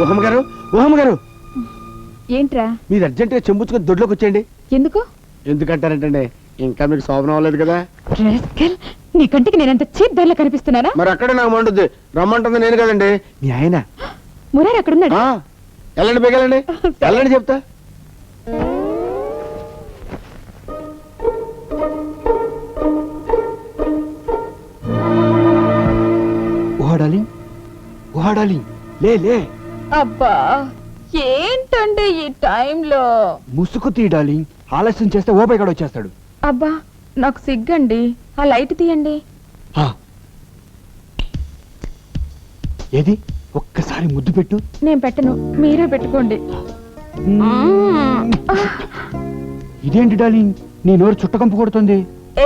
ఊహమ్మ గారు ఏంట్రా? మీరు అర్జెంట్ గా చెంబుచ్చుకొని దొడ్లోకి వచ్చేయండి. ఎందుకు? ఎందుకంటారంటే ఇంకా మీకు శోభనం అవ్వలేదు కదా. నీ కంటికి నేనంత చీప్ ధరలో కనిపిస్తున్నానా? మరి అక్కడే నాకు మండుద్ది. రమ్మంటుంది నేను కదండి, మీ ఆయన. మురారి అక్కడ ఉన్నాడు. వెళ్ళండి, బేగలండి, వెళ్ళండి చెప్తా. ఓడాలి లే లే. అబ్బా ఏంటండి ఈ టైంలో? ముసుగు తీయాలి, ఆలస్యం చేస్తే ఓపై కూడా వచ్చేస్తాడు. అబ్బా నాకు సిగ్గండి, ఆ లైట్ తీయండి. ఏది ఒక్కసారి ముద్దు పెట్టు. నేను పెట్టను, మీరే పెట్టుకోండి. ఇదేంటి డార్లింగ్, నీ నోరు చుట్టకంపు కొడుతుంది.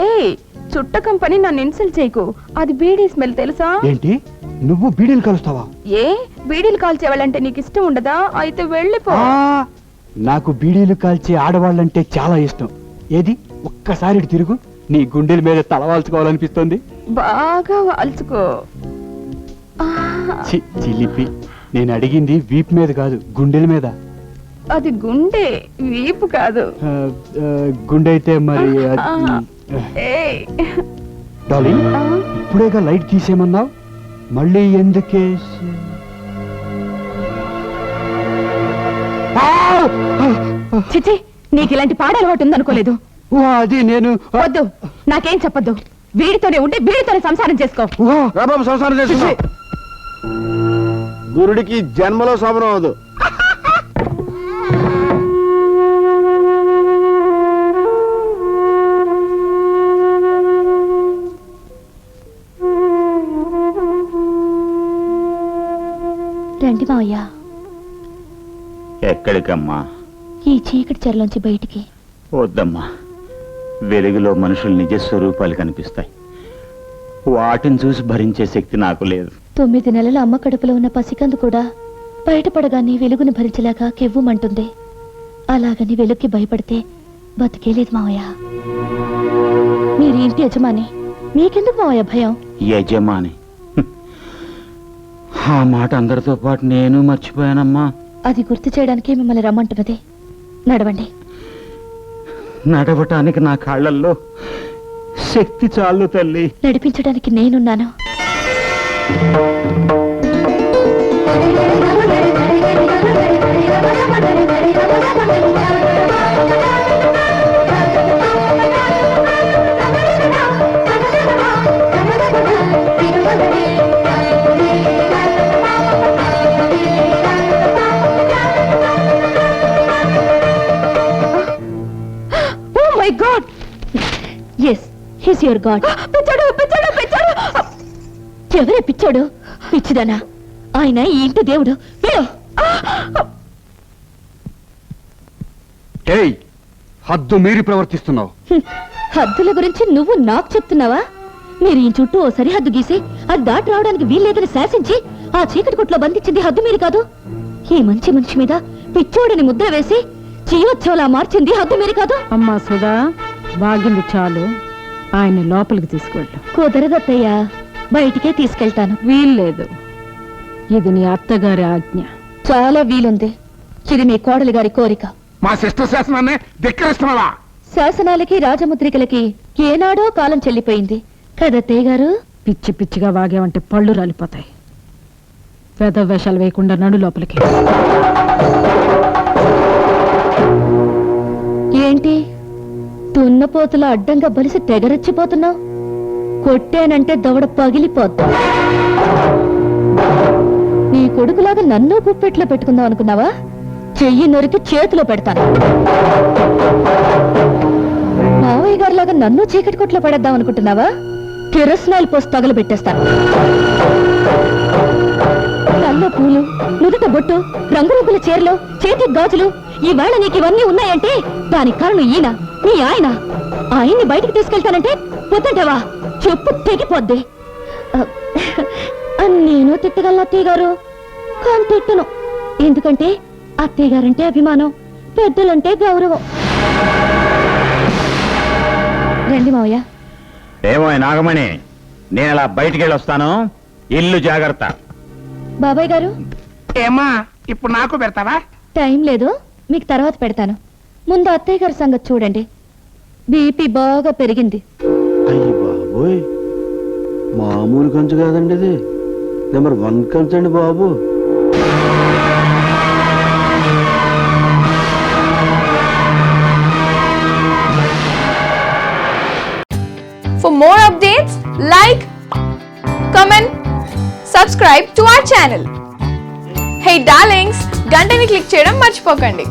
ఏయ్ చుట్ట కంపెనీ నన్ను ఇన్సల్ట్ చేయకు, అది బీడీ స్మెల్ తెలుసా? ఏంటి నువ్వు బీడీలు కలుస్తావా? ఏ బీడీలు కాల్చేవాళ్ళంటే నీకు ఇష్టం ఉండదా? అయితే వెళ్ళిపో. నాకు బీడీలు కాల్చే ఆడవాళ్ళంటే చాలా ఇష్టం. ఏది ఒక్కసారి తిరుగు, నీ గుండెల మీద తలవాల్చుకోవాలనిపిస్తుంది. బాగా వాల్చుకో. చిలిపి, నేను అడిగింది వీపు మీద కాదు, గుండెల మీద. అది గుండె, వీపు కాదు. గుండె అయితే మరి డార్లింగ్, ఇప్పుడేగా లైట్ తీసేయమన్నావు, మళ్ళీ ఎందుకే? చిచి, నీకు ఇలాంటి పాడలవాటు ఉందనుకోలేదు. అది నేను వద్దు, నాకేం చెప్పొద్దు. వీడితోనే ఉంటే వీడితోనే సంసారం చేసుకో. సంసారం చేసుకో. గురుడికి జన్మలో శోభనం అవదు. రండి మావయ్య. ఎక్కడికమ్మా? ఈ చీకటి చెరలోంచి బయటికి. వద్దమ్మా, వెలుగులో మనుషుల నిజ స్వరూపాలు కనిపిస్తాయి. వాటిని చూసి భరించే శక్తి నాకు లేదు. 9 నెలల అమ్మ కడుపులో ఉన్న పసికందు కూడా బయటపడగానే వెలుగుని భరించలేక కెవ్వుమంటుంది. అలాగని వెలుగుకి భయపడితే బతికేలేదు మావయ్య. మీరేంటి యజమాని, మీకెందుకు మావయ్య భయం? యజమాని, ఆ మాట అందరితో పాటు నేను మర్చిపోయానమ్మా. అది గుర్తు చేయడానికి మిమ్మల్ని రమ్మంటున్నది. నడవండి. నడవటానికి నా కాళ్ళల్లో శక్తి చాలు తల్లి. నడిపించడానికి నేనున్నాను. My god, yes, he's your god. పిచ్చాడు పిచ్చాడు పిచ్చాడు. ఎవరే పిచ్చాడు? పిచ్చిదానా, ఆయన ఈ ఇంటి దేవుడు. హద్దు మీరి ప్రవర్తిస్తున్నావు. హద్దుల గురించి నువ్వు నాకు చెప్తున్నావా? మీరు ఈ చుట్టూ ఓ సరిహద్దు గీసి అది దాటి రావడానికి వీల్లేదని శాసించి ఆ చీకటి కొట్లో బంధించింది హద్దు మీరు కాదు. ఈ మంచి మనిషి మీద పిచ్చోడిని ముద్ర వేసి జీవోత్సవలా మార్చింది హద్దు మీరు కాదు. అమ్మా సుధా, బాగింది చాలు, ఆయన లోపలికి తీసుకెళ్ళి. కుదరదత్తయ్యా, బయటికే తీసుకెళ్తాను. వీల్లేదు, ఇది నీ అత్తగారి ఆజ్ఞ. చాలా వీలుంది, ఇది మీ కోడలి గారి కోరిక. మా సిస్టర్ శాసనాన్ని ధిక్కరిస్తున్నావా? శాసనాలకి రాజముద్రికలకి ఏనాడో కాలం చెల్లిపోయింది కదత్తయ్య గారు. పిచ్చి పిచ్చిగా వాగేవంటే పళ్ళు రాలిపోతాయి. పెద్ద వేషాలు వేయకుండా నడు లోపలికి. ఏంటి దున్నపోతులా అడ్డంగా బలిసి తెగరెచ్చిపోతున్నావు? కొట్టేనంటే దవడ పగిలిపోద్దా? నీ కొడుకులాగా నన్ను గుప్పెట్లో పెట్టుకుందాం అనుకున్నావా? చెయ్యి నొరికి చేతిలో పెడతాను. మావయ్య గారిలాగా నన్ను చీకటి కొట్లో పడేద్దాం అనుకుంటున్నావా? కిరసనాయిల్ పోసి తగలబెట్టేస్తాను. కళ్ళ పూలు, నుదుట బొట్టు, రంగురంగుల చీరలు, చేతి గాజులు, ఈవేళ నీకు ఇవన్నీ ఉన్నాయంటే దానికి కారణం ఈయన, నీ ఆయన. ఆయన్ని బయటికి తీసుకెళ్తానంటే వద్దంటావా? చెప్పు తెగిపోద్ది. నేను తిట్టగలను అత్తయ్య గారు, కానీ తిట్టను. ఎందుకంటే అత్తయ్య గారంటే అభిమానం, పెద్దలంటే గౌరవం. రండి మావయ్య. ఏమో నాగమణి, నేను అలా బయటికి వెళ్ళొస్తాను, ఇల్లు జాగ్రత్త. బాబాయ్ గారు, ఏమా ఇప్పుడు నాకు పెడతావా? టైం లేదు, మీకు తర్వాత పెడతాను. ముందు అత్తయ్య గారి సంగతి చూడండి. బీపీ బాగా పెరిగింది. అయ్యి బాబోయ్, మామూలు కంచు కాదండి ఇది, నెంబర్ 1 కంచు అండి బాబు. For more updates, like, comment, subscribe to our channel. Hey darlings, గంటని click చేయడం మర్చిపోకండి.